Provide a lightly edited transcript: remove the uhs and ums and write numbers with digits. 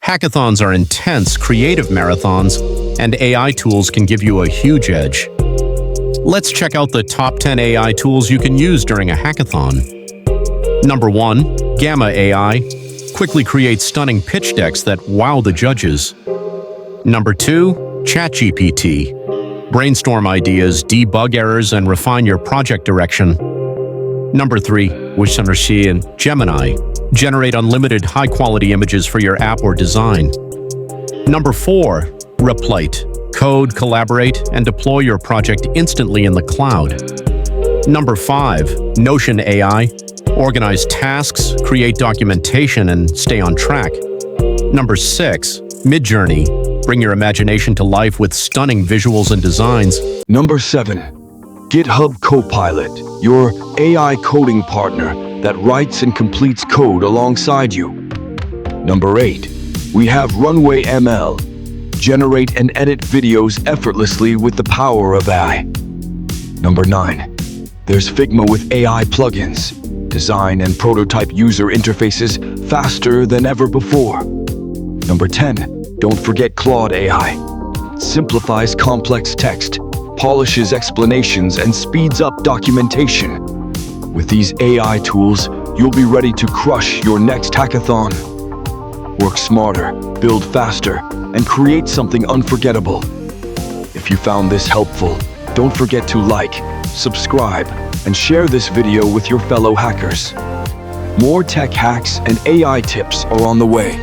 Hackathons are intense, creative marathons, and AI tools can give you a huge edge. Let's check out the top 10 AI tools you can use during a hackathon. Number 1. Gamma AI. Quickly create stunning pitch decks that wow the judges. Number 2. ChatGPT. Brainstorm ideas, debug errors, and refine your project direction. Number 3. Wishanershi and Gemini. Generate unlimited high-quality images for your app or design. Number 4. Replite. Code, collaborate, and deploy your project instantly in the cloud. Number 5. Notion AI. Organize tasks, create documentation, and stay on track. Number 6. Midjourney. Bring your imagination to life with stunning visuals and designs. Number 7. GitHub Copilot, your AI coding partner that writes and completes code alongside you. Number 8. We have Runway ML. Generate and edit videos effortlessly with the power of AI. Number 9. There's Figma with AI plugins. Design and prototype user interfaces faster than ever before. Number 10. Don't forget Claude AI. It simplifies complex text, polishes explanations, and speeds up documentation. With these AI tools, you'll be ready to crush your next hackathon. Work smarter, build faster, and create something unforgettable. If you found this helpful, don't forget to like, subscribe, and share this video with your fellow hackers. More tech hacks and AI tips are on the way.